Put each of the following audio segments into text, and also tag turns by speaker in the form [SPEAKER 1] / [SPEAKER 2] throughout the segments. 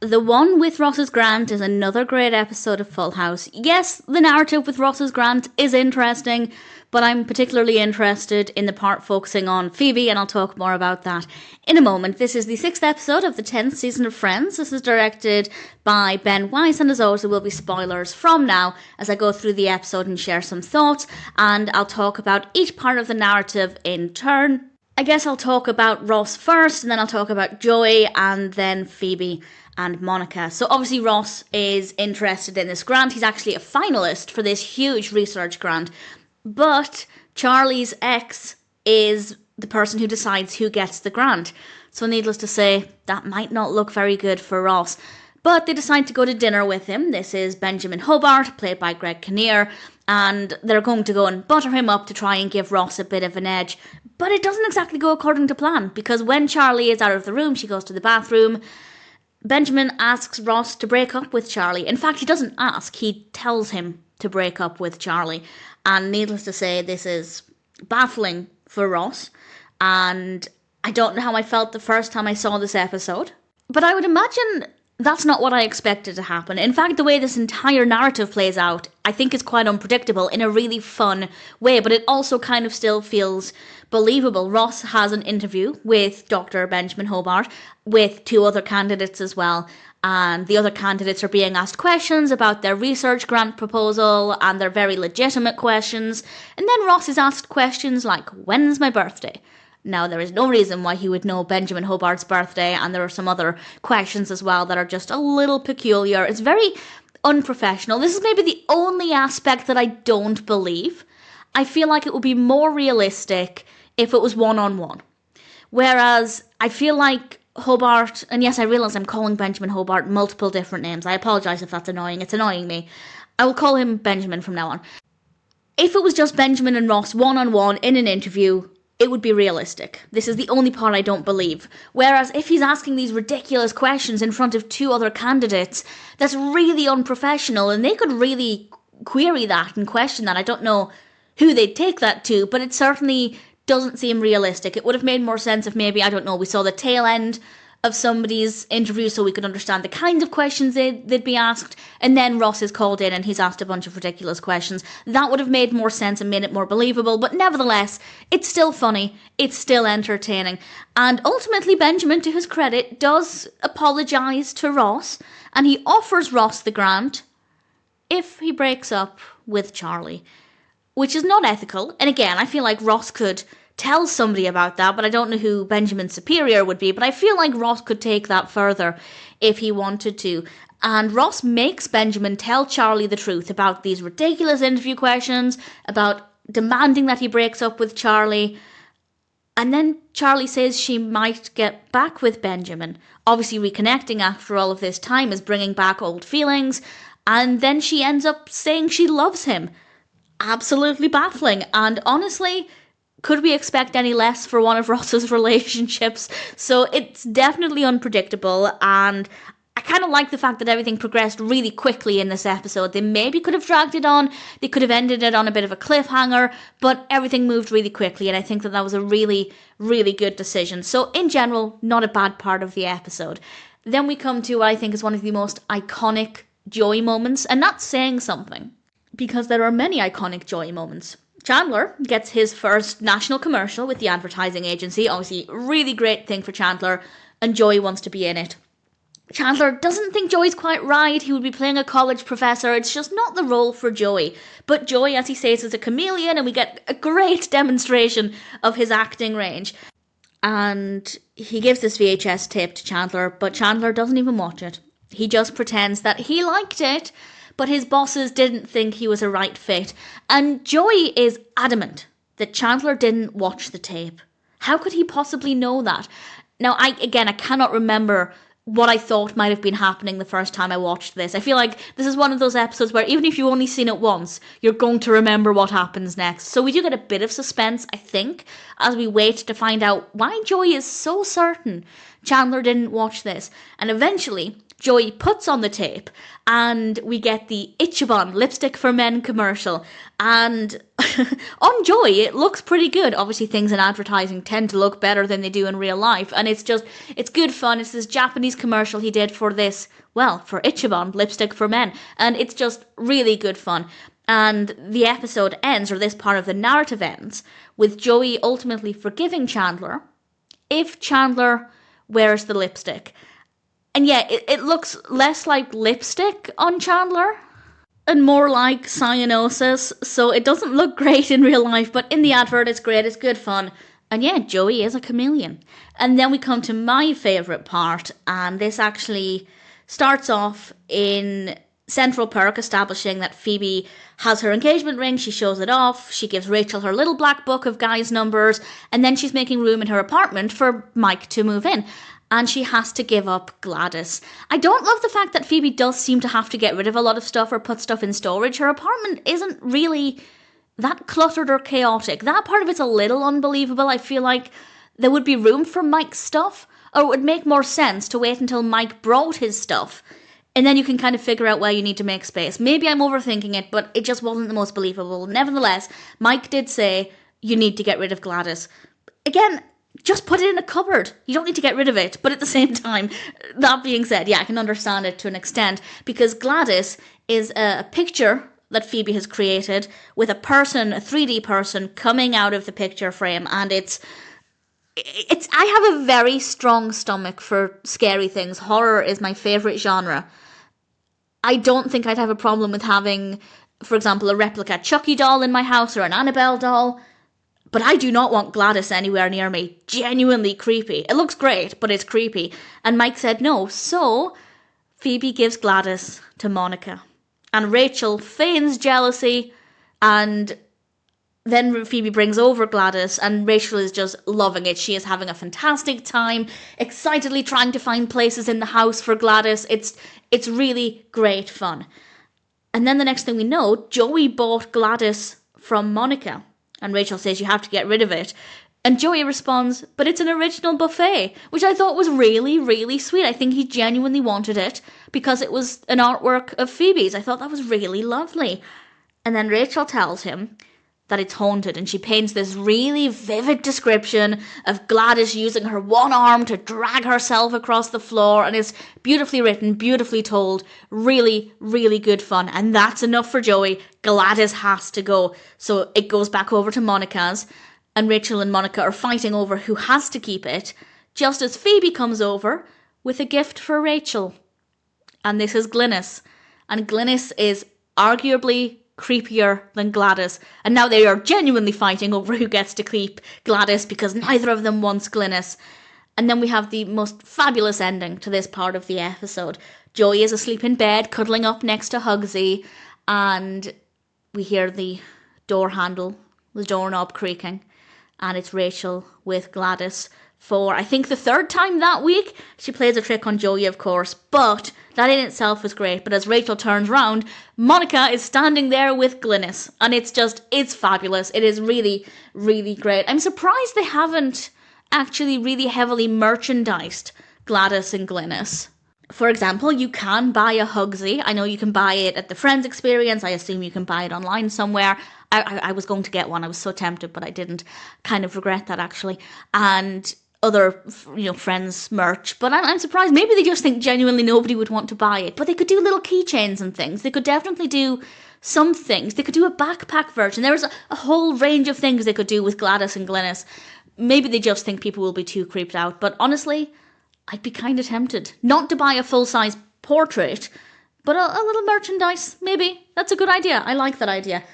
[SPEAKER 1] The one with Ross's Grant is another great episode of Full House. Yes, the narrative with Ross's Grant is interesting, but I'm particularly interested in the part focusing on Phoebe, and I'll talk more about that in a moment. This is the 6th episode of the 10th season of Friends. This is directed by Ben Weiss, and as always, there will be spoilers from now as I go through the episode and share some thoughts, and I'll talk about each part of the narrative in turn. I guess I'll talk about Ross first, and then I'll talk about Joey, and then Phoebe and Monica. So obviously Ross is interested in this grant. He's actually a finalist for this huge research grant. But Charlie's ex is the person who decides who gets the grant. So needless to say, that might not look very good for Ross. But they decide to go to dinner with him. This is Benjamin Hobart, played by Greg Kinnear, and they're going to go and butter him up to try and give Ross a bit of an edge. But it doesn't exactly go according to plan, because when Charlie is out of the room, she goes to the bathroom. Benjamin asks Ross to break up with Charlie. In fact, he doesn't ask, he tells him to break up with Charlie. And needless to say, this is baffling for Ross. And I don't know how I felt the first time I saw this episode. But I would imagine that's not what I expected to happen. In fact, the way this entire narrative plays out, I think is quite unpredictable in a really fun way, but it also kind of still feels believable. Ross has an interview with Dr. Benjamin Hobart with 2 other candidates as well, and the other candidates are being asked questions about their research grant proposal, and they're very legitimate questions. And then Ross is asked questions like, when's my birthday? Now, there is no reason why he would know Benjamin Hobart's birthday, and there are some other questions as well that are just a little peculiar. It's very unprofessional. This is maybe the only aspect that I don't believe. I feel like it would be more realistic if it was one-on-one. Whereas, I feel like Hobart, and yes, I realise I'm calling Benjamin Hobart multiple different names. I apologise if that's annoying. It's annoying me. I will call him Benjamin from now on. If it was just Benjamin and Ross one-on-one in an interview, it would be realistic. This is the only part I don't believe. Whereas if he's asking these ridiculous questions in front of 2 other candidates, that's really unprofessional, and they could really query that and question that. I don't know who they'd take that to, but it certainly doesn't seem realistic. It would have made more sense if maybe, I don't know, we saw the tail end of somebody's interview so we could understand the kinds of questions they'd be asked, and then Ross is called in and he's asked a bunch of ridiculous questions. That would have made more sense and made it more believable, but nevertheless, it's still funny, it's still entertaining, and ultimately Benjamin, to his credit, does apologise to Ross, and he offers Ross the grant if he breaks up with Charlie, which is not ethical. And again, I feel like Ross could tell somebody about that, but I don't know who Benjamin's superior would be, but I feel like Ross could take that further if he wanted to. And Ross makes Benjamin tell Charlie the truth about these ridiculous interview questions, about demanding that he breaks up with Charlie. And then Charlie says she might get back with Benjamin. Obviously reconnecting after all of this time is bringing back old feelings. And then she ends up saying she loves him. Absolutely baffling. And honestly, could we expect any less for one of Ross's relationships? So it's definitely unpredictable, and I kind of like the fact that everything progressed really quickly in this episode. They maybe could have dragged it on, they could have ended it on a bit of a cliffhanger, but everything moved really quickly, and I think that that was a really, really good decision. So in general, not a bad part of the episode. Then we come to what I think is one of the most iconic Joey moments, and that's saying something, because there are many iconic Joey moments. Chandler gets his first national commercial with the advertising agency. Obviously, really great thing for Chandler, and Joey wants to be in it. Chandler doesn't think Joey's quite right. He would be playing a college professor. It's just not the role for Joey. But Joey, as he says, is a chameleon, and we get a great demonstration of his acting range. And he gives this VHS tape to Chandler, but Chandler doesn't even watch it. He just pretends that he liked it, but his bosses didn't think he was a right fit. And Joey is adamant that Chandler didn't watch the tape. How could he possibly know that? Now, I cannot remember what I thought might have been happening the first time I watched this. I feel like this is one of those episodes where even if you've only seen it once, you're going to remember what happens next. So we do get a bit of suspense, I think, as we wait to find out why Joey is so certain Chandler didn't watch this. And eventually, Joey puts on the tape and we get the Ichiban Lipstick for Men commercial. And on Joey, it looks pretty good. Obviously, things in advertising tend to look better than they do in real life. And it's good fun. It's this Japanese commercial he did for this, well, for Ichiban Lipstick for Men. And it's just really good fun. And the episode ends, or this part of the narrative ends, with Joey ultimately forgiving Chandler if Chandler wears the lipstick. And yeah, it looks less like lipstick on Chandler and more like cyanosis, so it doesn't look great in real life, but in the advert it's great, it's good fun. And yeah, Joey is a chameleon. And then we come to my favourite part, and this actually starts off in Central Perk, establishing that Phoebe has her engagement ring, she shows it off, she gives Rachel her little black book of guys' numbers, and then she's making room in her apartment for Mike to move in. And she has to give up Gladys. I don't love the fact that Phoebe does seem to have to get rid of a lot of stuff or put stuff in storage. Her apartment isn't really that cluttered or chaotic. That part of it's a little unbelievable. I feel like there would be room for Mike's stuff, or it would make more sense to wait until Mike brought his stuff. And then you can kind of figure out where you need to make space. Maybe I'm overthinking it, but it just wasn't the most believable. Nevertheless, Mike did say, you need to get rid of Gladys. Again, just put it in a cupboard. You don't need to get rid of it. But at the same time, that being said, yeah, I can understand it to an extent, because Gladys is a picture that Phoebe has created with a person, a 3D person, coming out of the picture frame, and it's I have a very strong stomach for scary things. Horror is my favourite genre. I don't think I'd have a problem with having, for example, a replica Chucky doll in my house or an Annabelle doll. But I do not want Gladys anywhere near me. Genuinely creepy. It looks great, but it's creepy. And Mike said no. So Phoebe gives Gladys to Monica. And Rachel feigns jealousy. And then Phoebe brings over Gladys. And Rachel is just loving it. She is having a fantastic time. Excitedly trying to find places in the house for Gladys. It's really great fun. And then the next thing we know, Joey bought Gladys from Monica. And Rachel says, you have to get rid of it. And Joey responds, but it's an original Buffay, which I thought was really, really sweet. I think he genuinely wanted it because it was an artwork of Phoebe's. I thought that was really lovely. And then Rachel tells him that it's haunted, and she paints this really vivid description of Gladys using her one arm to drag herself across the floor, and it's beautifully written, beautifully told, really, really good fun. And that's enough for Joey. Gladys has to go. So it goes back over to Monica's, and Rachel and Monica are fighting over who has to keep it, just as Phoebe comes over with a gift for Rachel. And this is Glynis. And Glynis is arguably creepier than Gladys, and now they are genuinely fighting over who gets to keep Gladys because neither of them wants Glynis. And then we have the most fabulous ending to this part of the episode. Joey is asleep in bed, cuddling up next to Hugsy, and we hear the door handle, the doorknob creaking, and it's Rachel with Gladys for, I think, the third time that week. She plays a trick on Joey, of course, but that in itself was great. But as Rachel turns round, Monica is standing there with Glynis, and it's fabulous. It is really, really great. I'm surprised they haven't actually really heavily merchandised Gladys and Glynis. For example, you can buy a Hugsy. I know you can buy it at the Friends Experience. I assume you can buy it online somewhere. I was going to get one. I was so tempted, but I didn't. Kind of regret that, actually. And other, Friends merch. But I'm surprised. Maybe they just think genuinely nobody would want to buy it. But they could do little keychains and things. They could definitely do some things. They could do a backpack version. There's a whole range of things they could do with Gladys and Glynis. Maybe they just think people will be too creeped out. But honestly, I'd be kind of tempted. Not to buy a full-size portrait, but a little merchandise, maybe. That's a good idea. I like that idea.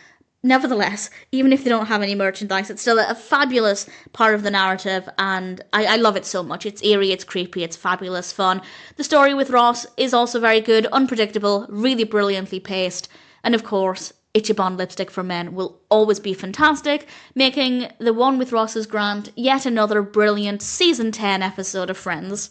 [SPEAKER 1] Nevertheless, even if they don't have any merchandise, it's still a fabulous part of the narrative, and I love it so much. It's eerie, it's creepy, it's fabulous fun. The story with Ross is also very good, unpredictable, really brilliantly paced, and of course, Ichiban Lipstick for Men will always be fantastic, making the one with Ross's Grant yet another brilliant Season 10 episode of Friends.